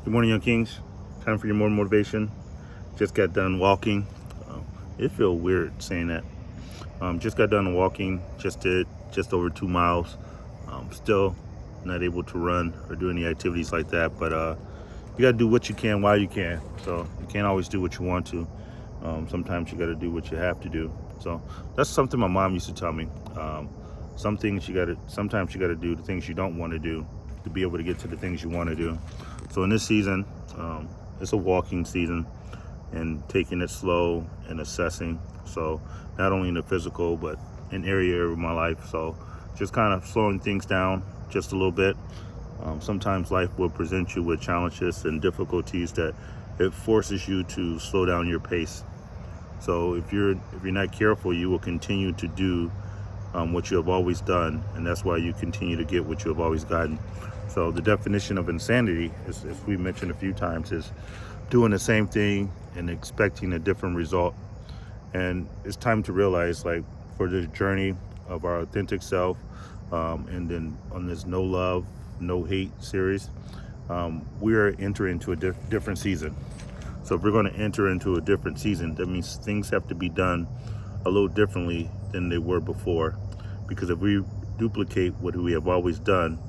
Good morning, Young Kings. Time for your morning motivation. Just got done walking. It feels weird saying that. Just got done walking. Just did just over 2 miles. Still not able to run or do any activities like that, but you got to do what you can while you can. So you can't always do what you want to. Sometimes you got to do what you have to do. So that's something my mom used to tell me. Some things sometimes you got to do the things you don't want to do to be able to get to the things you want to do. So in this season, it's a walking season and taking it slow and assessing. So not only in the physical, but in area of my life. So just kind of slowing things down just a little bit. Sometimes life will present you with challenges and difficulties that it forces you to slow down your pace. So if you're not careful, you will continue to do what you have always done, and that's why you continue to get what you have always gotten. So the definition of insanity, as we mentioned a few times, is doing the same thing and expecting a different result. And it's time to realize, like, for this journey of our authentic self, and then on this no love, no hate series, we are entering into a different season. So if we're going to enter into a different season, that means things have to be done a little differently than they were before. Because if we duplicate what we have always done,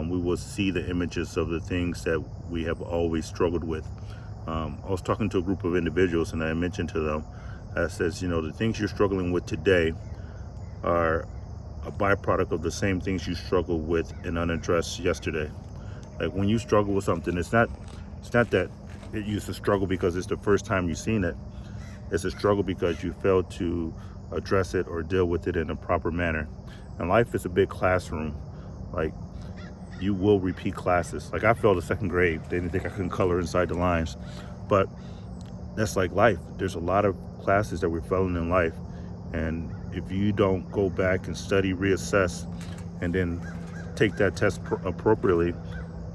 we will see the images of the things that we have always struggled with. I was talking to a group of individuals, and I mentioned to them, I says, the things you're struggling with today are a byproduct of the same things you struggled with and unaddressed yesterday. Like when you struggle with something, it's not that it used to struggle because it's the first time you've seen it. It's a struggle because you failed to address it or deal with it in a proper manner. And life is a big classroom. Like, you will repeat classes. Like, I failed the second grade. They didn't think I couldn't color inside the lines. But that's like life. There's a lot of classes that we're failing in life. And if you don't go back and study, reassess, and then take that test appropriately,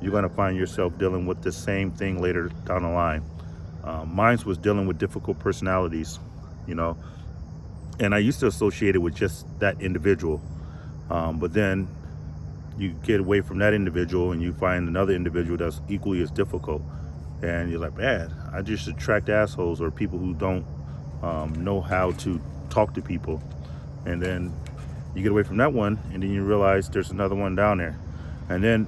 you're going to find yourself dealing with the same thing later down the line. Mine was dealing with difficult personalities, and I used to associate it with just that individual. But then you get away from that individual and you find another individual that's equally as difficult. And you're like, man, I just attract assholes or people who don't know how to talk to people. And then you get away from that one, and then you realize there's another one down there. And then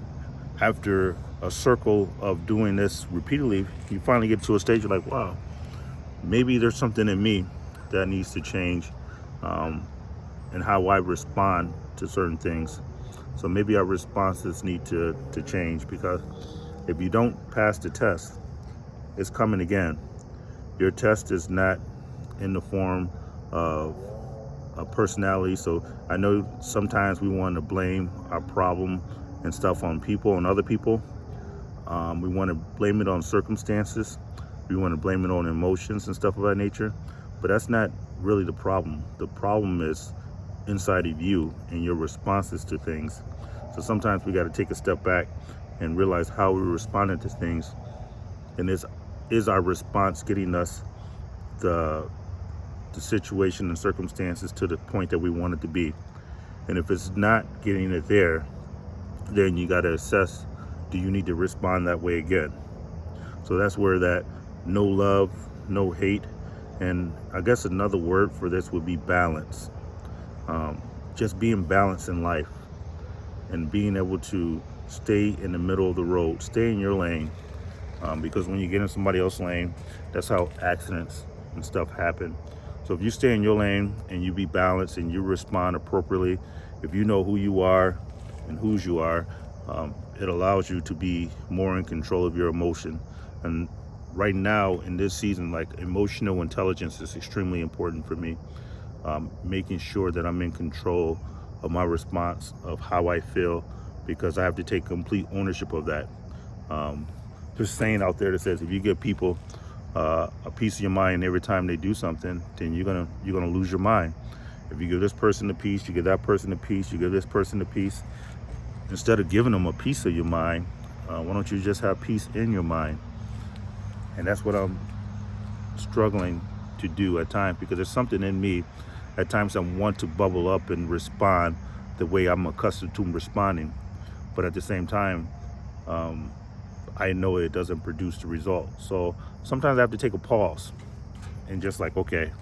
after a circle of doing this repeatedly, you finally get to a stage you're like, wow, maybe there's something in me that needs to change, and how I respond to certain things. So maybe our responses need to change, because if you don't pass the test, it's coming again. Your test is not in the form of a personality. So I know sometimes we want to blame our problem and stuff on people, on other people. We want to blame it on circumstances. We want to blame it on emotions and stuff of that nature. But that's not really the problem. The problem is inside of you and your responses to things. So sometimes we got to take a step back and realize how we're responding to things. And is our response getting us the situation and circumstances to the point that we want it to be? And if it's not getting it there, then you got to assess, do you need to respond that way again? So that's where that no love, no hate, and I guess another word for this would be balance. Just being balanced in life and being able to stay in the middle of the road, stay in your lane, because when you get in somebody else's lane, that's how accidents and stuff happen. So if you stay in your lane and you be balanced and you respond appropriately, if you know who you are and whose you are, it allows you to be more in control of your emotion. And right now in this season, like, emotional intelligence is extremely important for me. Making sure that I'm in control of my response of how I feel, because I have to take complete ownership of that. There's a saying out there that says, if you give people a piece of your mind every time they do something, then you're gonna lose your mind. If you give this person a piece, you give that person a piece, you give this person a piece, instead of giving them a piece of your mind, why don't you just have peace in your mind? And that's what I'm struggling to do at times, because there's something in me at times I want to bubble up and respond the way I'm accustomed to responding. But at the same time, I know it doesn't produce the result. So sometimes I have to take a pause and just like, okay,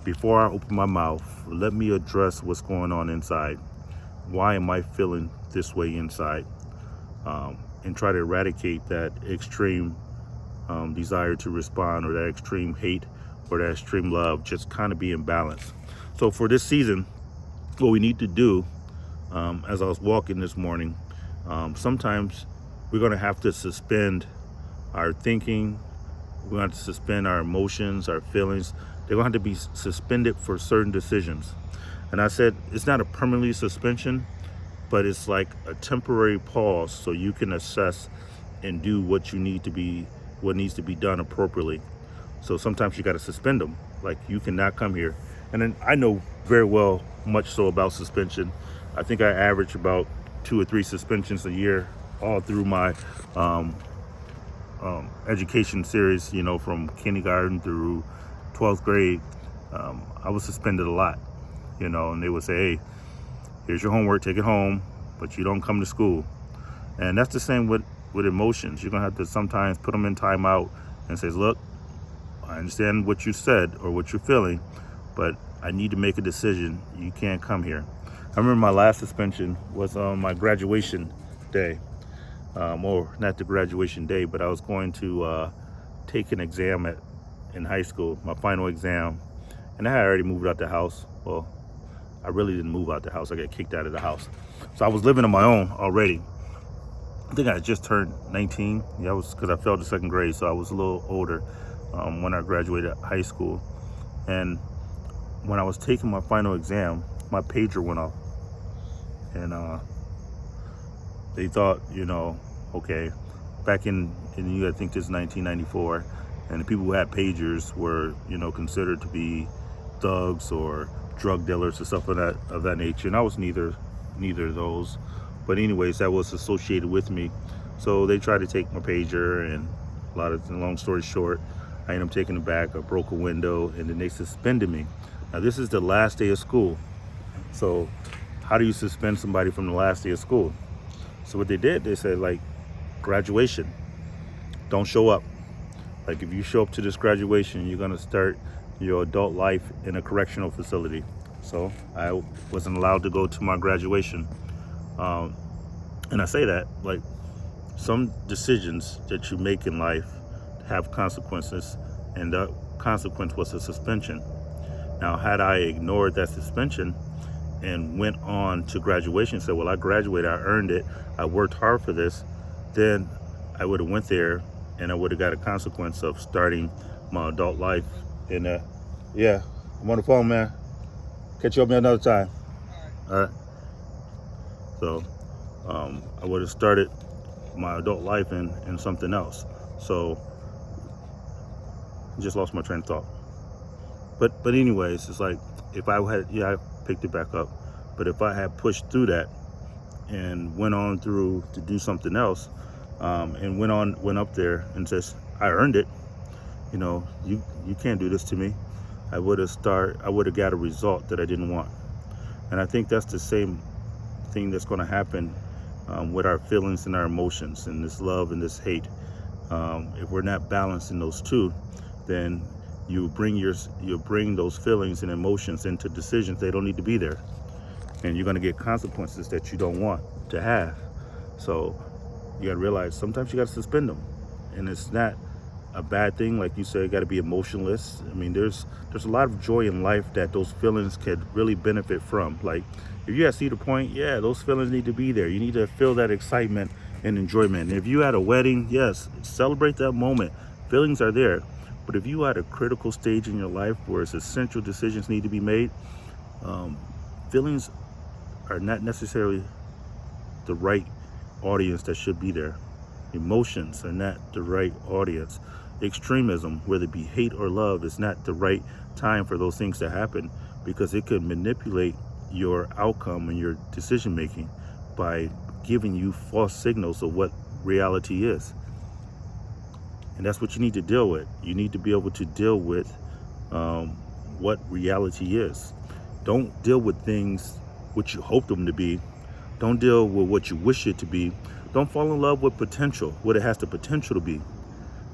before I open my mouth, let me address what's going on inside. Why am I feeling this way inside? And try to eradicate that extreme desire to respond, or that extreme hate, or that extreme love. Just kind of be in balance. So for this season, what we need to do, as I was walking this morning, sometimes we're going to have to suspend our thinking. We're going to have to suspend our emotions, our feelings. They're going to have to be suspended for certain decisions. And I said it's not a permanent suspension, but it's like a temporary pause so you can assess and do what needs to be done appropriately. So sometimes you got to suspend them. Like, you cannot come here. And then I know very well much so about suspension. I think I average about 2 or 3 suspensions a year all through my education series, from kindergarten through 12th grade. I was suspended a lot, and they would say, hey, here's your homework, take it home, but you don't come to school. And that's the same with emotions. You're gonna have to sometimes put them in timeout and say, look, I understand what you said or what you're feeling, but I need to make a decision. You can't come here. I remember my last suspension was on my graduation day. Or not the graduation day, but I was going to take an exam in high school, my final exam. And I had already moved out the house. Well, I really didn't move out the house. I got kicked out of the house. So I was living on my own already. I think I had just turned 19. Yeah, because I failed the 2nd grade, so I was a little older when I graduated high school. And when I was taking my final exam, my pager went off. And they thought, okay, back in I think this is 1994, and the people who had pagers were, considered to be thugs or drug dealers or stuff of that nature. And I was neither of those. But anyways, that was associated with me. So they tried to take my pager, and long story short, I ended up taking it back. I broke a window, and then they suspended me. Now this is the last day of school. So how do you suspend somebody from the last day of school? So what they did, they said, like, graduation, don't show up. Like, if you show up to this graduation, you're gonna start your adult life in a correctional facility. So I wasn't allowed to go to my graduation. And I say that, like, some decisions that you make in life have consequences, and the consequence was a suspension. Now, had I ignored that suspension and went on to graduation and said, well, I graduated, I earned it, I worked hard for this, then I would have went there and I would have got a consequence of starting my adult life. And yeah, I'm on the phone, man. Catch you up another time. All right. So I would have started my adult life in something else. So I just lost my train of thought. But anyways, it's like, if I had, I picked it back up. But if I had pushed through that and went on through to do something else, and went up there and says, I earned it. You can't do this to me. I would have got a result that I didn't want. And I think that's the same thing that's going to happen with our feelings and our emotions, and this love and this hate. If we're not balanced in those two, then you bring those feelings and emotions into decisions they don't need to be there, and you're going to get consequences that you don't want to have. So you got to realize sometimes you got to suspend them, and it's not a bad thing. Like you said, you got to be emotionless. I mean, there's a lot of joy in life that those feelings could really benefit from. Like, if you at Cedar Point, yeah, those feelings need to be there. You need to feel that excitement and enjoyment. And if you at a wedding, yes, celebrate that moment. Feelings are there. But if you at a critical stage in your life where it's essential decisions need to be made, feelings are not necessarily the right audience that should be there. Emotions are not the right audience. Extremism, whether it be hate or love, is not the right time for those things to happen, because it could manipulate your outcome and your decision making by giving you false signals of what reality is. And that's what you need to deal with. You need to be able to deal with what reality is. Don't deal with things what you hope them to be. Don't deal with what you wish it to be, Don't fall in love with potential, what it has the potential to be.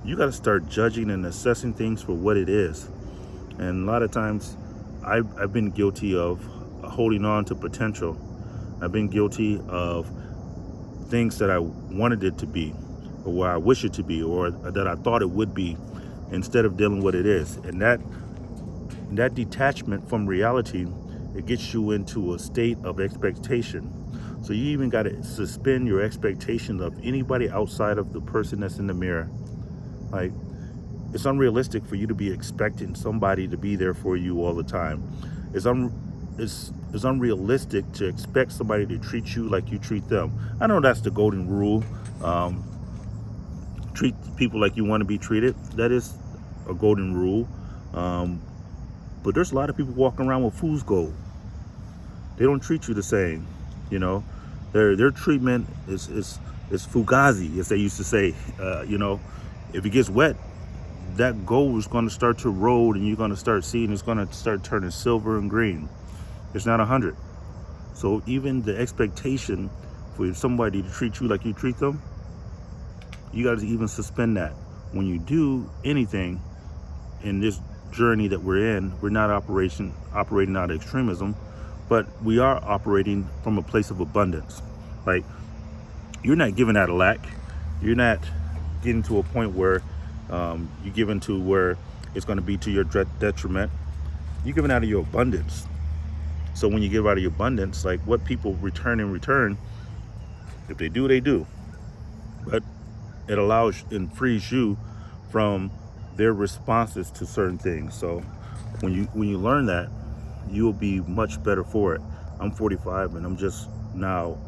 You got to start judging and assessing things for what it is. And a lot of times I've been guilty of holding on to potential. I've been guilty of things that I wanted it to be, or where I wish it to be, or that I thought it would be, instead of dealing with what it is. And that detachment from reality, it gets you into a state of expectation. So you even got to suspend your expectations of anybody outside of the person that's in the mirror. Like, it's unrealistic for you to be expecting somebody to be there for you all the time. It's unrealistic to expect somebody to treat you like you treat them. I know that's the golden rule. Treat people like you want to be treated. That is a golden rule. But there's a lot of people walking around with fool's gold. They don't treat you the same. You know, their treatment is fugazi, as they used to say. You know, if it gets wet, that gold is going to start to erode, and you're going to start seeing it's going to start turning silver and green. It's not 100. So even the expectation for somebody to treat you like you treat them, you got to even suspend that. When you do anything in this journey that we're in, we're not operating out of extremism, but we are operating from a place of abundance. Like, you're not giving out of lack. You're not getting to a point where you're giving to where it's going to be to your detriment. You're giving out of your abundance. So when you give out of your abundance, like, what people return in return, if they do, they do. But it allows and frees you from their responses to certain things. So when you learn that, you will be much better for it. I'm 45, and I'm just now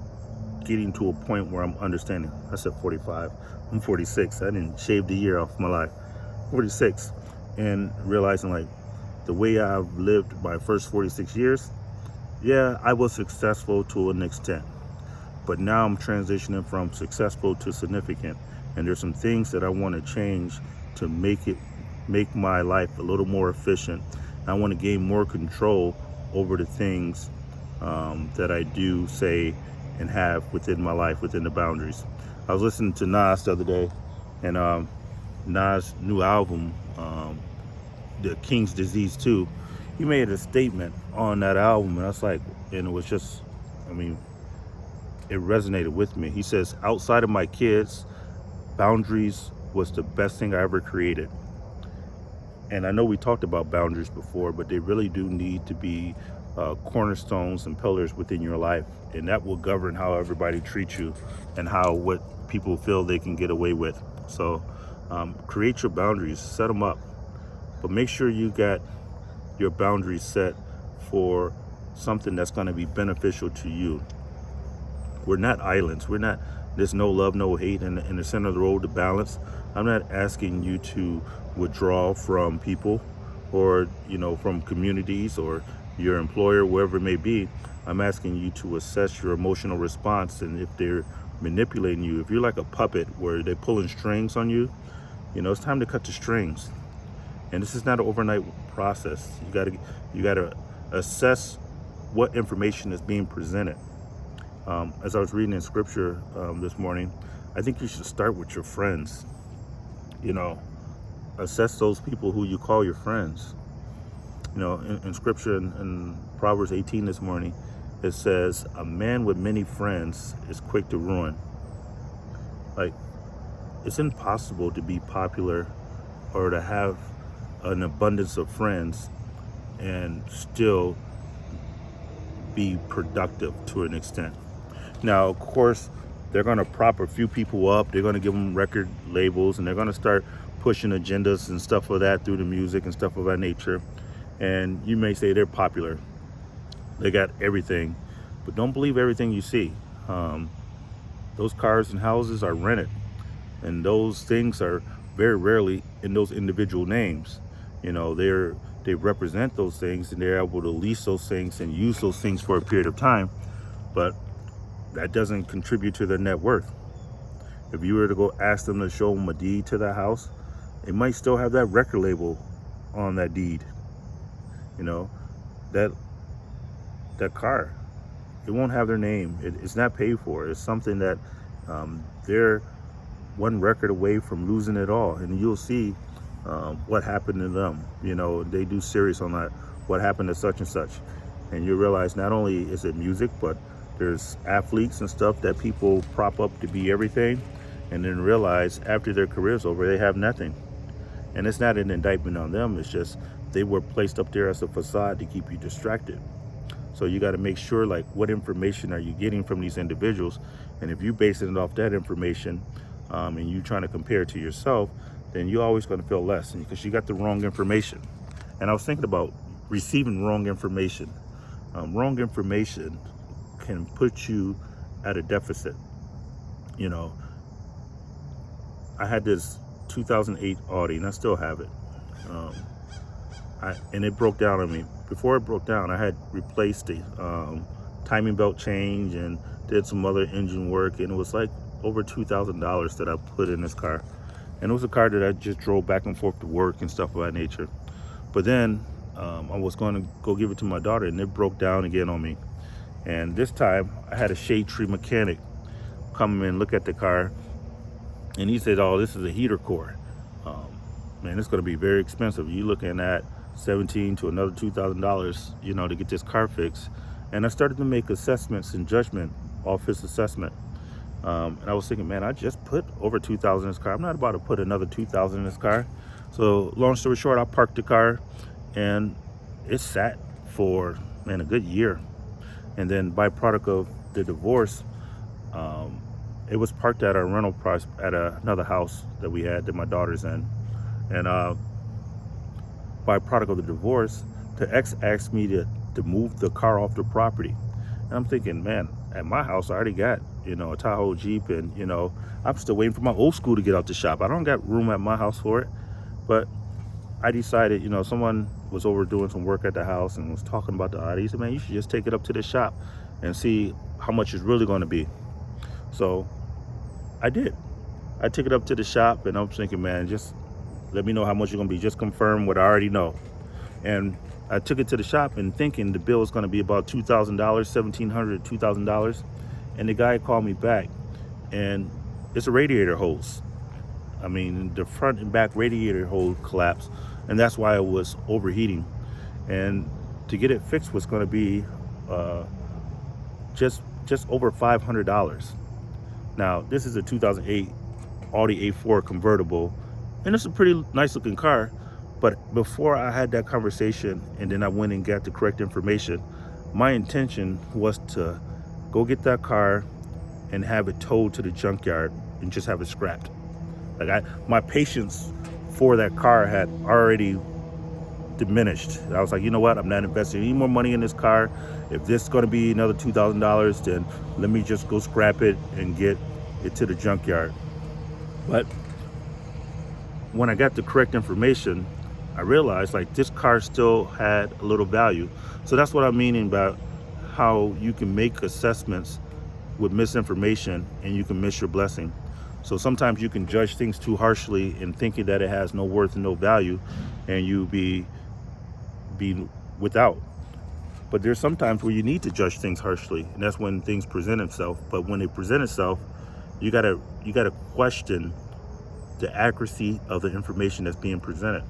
getting to a point where I'm understanding. I said 45. I'm 46. I didn't shave the year off my life. 46, and realizing, like, the way I've lived my first 46 years, yeah, I was successful to an extent, but now I'm transitioning from successful to significant, and there's some things that I want to change to make my life a little more efficient. I want to gain more control over the things that I do, say, and have within my life, within the boundaries. I was listening to Nas the other day, and Nas' new album, The King's Disease 2, he made a statement on that album, and I was like, and it was just, I mean, it resonated with me. He says, outside of my kids, boundaries was the best thing I ever created. And I know we talked about boundaries before, but they really do need to be cornerstones and pillars within your life, and that will govern how everybody treats you and what people feel they can get away with. So create your boundaries, set them up, but make sure you got your boundaries set for something that's going to be beneficial to you. We're not islands. There's no love, no hate in the center of the road, the balance. I'm not asking you to withdraw from people, or, you know, from communities or your employer, wherever it may be. I'm asking you to assess your emotional response, and if they're manipulating you, if you're like a puppet where they're pulling strings on you, you know, it's time to cut the strings. And this is not an overnight process. You gotta assess what information is being presented. As I was reading in scripture this morning, I think you should start with your friends. You know, assess those people who you call your friends. You know, in scripture, in Proverbs 18 this morning, it says, a man with many friends is quick to ruin. Like, it's impossible to be popular or to have an abundance of friends and still be productive to an extent. Now, of course, they're going to prop a few people up. They're going to give them record labels, and they're going to start pushing agendas and stuff like that through the music and stuff of that nature. And you may say they're popular. They got everything, but don't believe everything you see. Those cars and houses are rented, and those things are very rarely in those individual names. You know, they represent those things, and they're able to lease those things and use those things for a period of time, but that doesn't contribute to their net worth. If you were to go ask them to show them a deed to that house, it might still have that record label on that deed. You know, that car, it won't have their name. It's not paid for. It's something that They're one record away from losing it all, and you'll see what happened to them. They do series on that, what happened to such and such, and you realize not only is it music, but there's athletes and stuff that people prop up to be everything, and then realize after their career's over, they have nothing. And it's not an indictment on them, it's just they were placed up there as a facade to keep you distracted. So you got to make sure, like, what information are you getting from these individuals? And if you're basing it off that information, and you trying to compare it to yourself, then you're always going to feel less because you got the wrong information. And I was thinking about receiving wrong information. Wrong information can put you at a deficit. I had this 2008 Audi, and I still have it. And it broke down on me. Before it broke down, I had replaced the timing belt change and did some other engine work, and it was like over $2,000 that I put in this car. And it was a car that I just drove back and forth to work and stuff of that nature. But then I was going to go give it to my daughter, and it broke down again on me. And this time I had a shade tree mechanic come in, look at the car, and he said, "Oh, this is a heater core. Man, it's going to be very expensive. You're looking at $17,000 to another $2,000, to get this car fixed." And I started to make assessments and judgment off his assessment. And I was thinking, man, I just put over $2,000 in this car. I'm not about to put another $2,000 in this car. So long story short, I parked the car, and it sat for, man, a good year. And then byproduct of the divorce, it was parked at our rental price at another house that we had that my daughter's in. And byproduct of the divorce, the ex asked me to move the car off the property. And I'm thinking, man, at my house I already got, a Tahoe Jeep, and I'm still waiting for my old school to get out the shop. I don't got room at my house for it. But I decided, someone was over doing some work at the house and was talking about the Audi. He said, man, you should just take it up to the shop and see how much it's really going to be. So I did. I took it up to the shop, and I'm thinking, man, just let me know how much you're going to be. Just confirm what I already know. And I took it to the shop and thinking the bill was going to be about $2,000, $1,700, $2,000. And the guy called me back, and it's a radiator hose. I mean, the front and back radiator hose collapsed, and that's why it was overheating. And to get it fixed was going to be just over $500. Now, this is a 2008 Audi A4 convertible, and it's a pretty nice looking car. But before I had that conversation and then I went and got the correct information, my intention was to go get that car and have it towed to the junkyard and just have it scrapped. Like, my patience for that car had already diminished. I was like, you know what? I'm not investing any more money in this car. If this is going to be another $2,000, then let me just go scrap it and get it to the junkyard. But when I got the correct information, I realized, like, this car still had a little value. So that's what I'm meaning about how you can make assessments with misinformation and you can miss your blessing. So sometimes you can judge things too harshly and thinking that it has no worth and no value, and you be without. But there's sometimes where you need to judge things harshly, and that's when things present itself. But when they present itself, you gotta question the accuracy of the information that's being presented,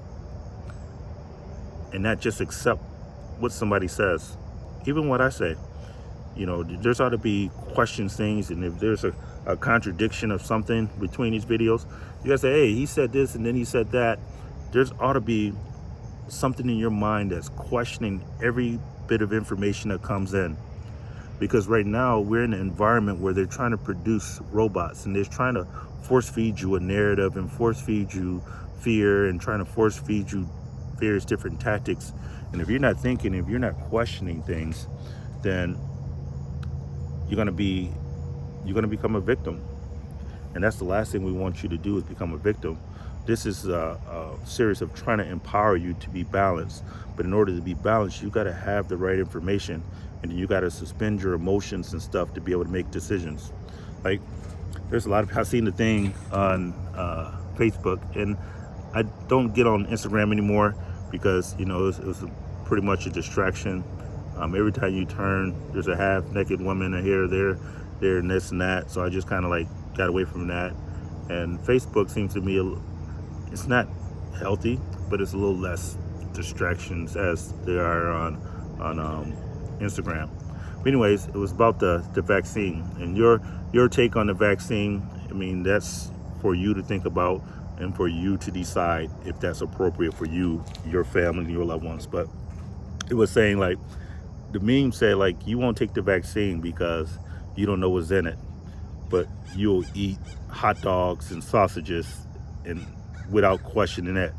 and not just accept what somebody says, even what I say. There's ought to be questions things, and if there's a contradiction of something between these videos, you gotta say, hey, he said this and then he said that. There's ought to be something in your mind that's questioning every bit of information that comes in. Because right now we're in an environment where they're trying to produce robots, and they're trying to force feed you a narrative and force feed you fear and trying to force feed you various different tactics. And if you're not thinking, if you're not questioning things, then you're gonna become a victim. And that's the last thing we want you to do, is become a victim. This is a series of trying to empower you to be balanced. But in order to be balanced, you gotta have the right information, and then you gotta suspend your emotions and stuff to be able to make decisions. Like, there's a lot of, I've seen the thing on Facebook, and I don't get on Instagram anymore because, it was pretty much a distraction. Every time you turn, there's a half-naked woman here, there, and this and that. So I just kind of like got away from that. And Facebook seems to me it's not healthy, but it's a little less distractions as there are on Instagram. But anyways, it was about the vaccine and your take on the vaccine. I mean, that's for you to think about and for you to decide if that's appropriate for you, your family, and your loved ones. But it was saying like the meme said like you won't take the vaccine because you don't know what's in it, but you'll eat hot dogs and sausages and without questioning it.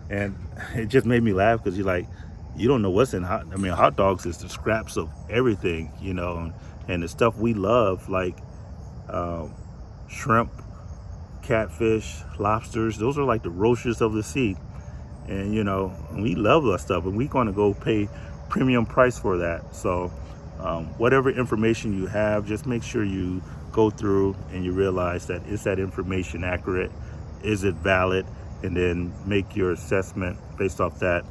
And it just made me laugh because you're like, you don't know what's in hot dogs is the scraps of everything, and the stuff we love like shrimp, catfish, lobsters. Those are like the roaches of the sea, and we love that stuff, and we're going to go pay premium price for that. So whatever information you have, just make sure you go through and you realize that is that information accurate, is it valid, and then make your assessment based off that.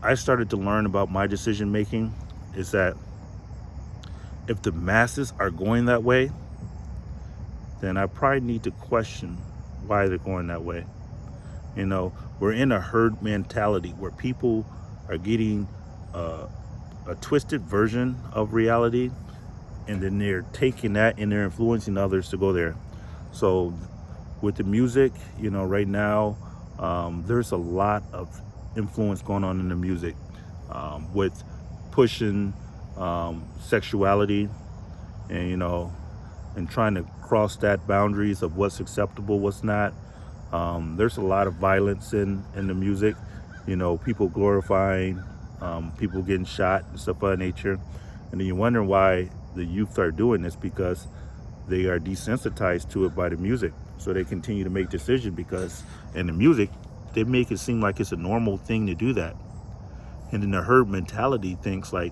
I started to learn about my decision making is that if the masses are going that way, then I probably need to question why they're going that way. We're in a herd mentality where people are getting a twisted version of reality, and then they're taking that and they're influencing others to go there. So with the music, right now, there's a lot of influence going on in the music with pushing sexuality and trying to cross that boundaries of what's acceptable, what's not. There's a lot of violence in the music, people glorifying people getting shot and stuff of that nature. And then you wonder why the youth are doing this, because they are desensitized to it by the music. So they continue to make decisions because in the music, they make it seem like it's a normal thing to do that. And then the herd mentality thinks like,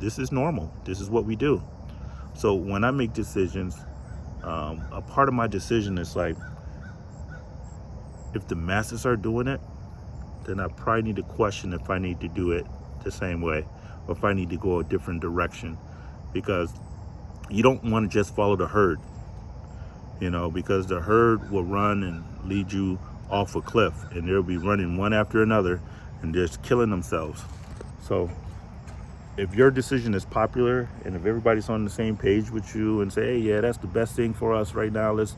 this is normal. This is what we do. So when I make decisions, a part of my decision is like, if the masses are doing it, then I probably need to question if I need to do it the same way, or if I need to go a different direction, because you don't want to just follow the herd, because the herd will run and lead you off a cliff, and they'll be running one after another and just killing themselves. So if your decision is popular and if everybody's on the same page with you and say, hey, yeah, that's the best thing for us right now, let's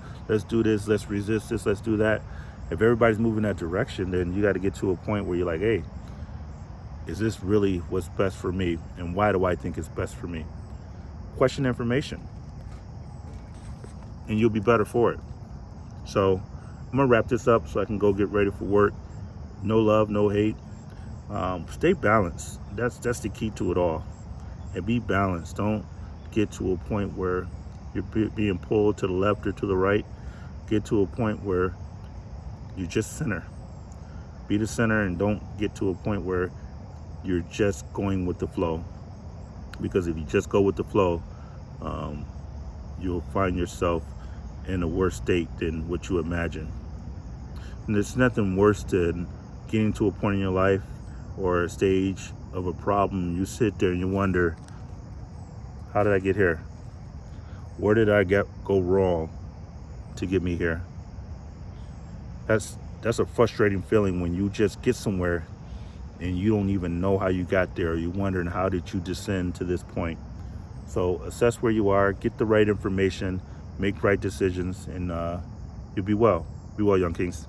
do this, let's resist this, let's do that. If everybody's moving that direction, then you got to get to a point where you're like, hey, is this really what's best for me? And why do I think it's best for me? Question information, and you'll be better for it. So I'm gonna wrap this up so I can go get ready for work. No love, no hate. Stay balanced. That's the key to it all. And be balanced. Don't get to a point where you're being pulled to the left or to the right. Get to a point where you just center. Be the center, and don't get to a point where you're just going with the flow. Because if you just go with the flow, you'll find yourself in a worse state than what you imagine. And there's nothing worse than getting to a point in your life or a stage of a problem. You sit there and you wonder, how did I get here? Where did I go wrong to get me here? That's a frustrating feeling when you just get somewhere and you don't even know how you got there. You're wondering, how did you descend to this point? So assess where you are, get the right information, make right decisions, and you'll be well. Be well, young kings.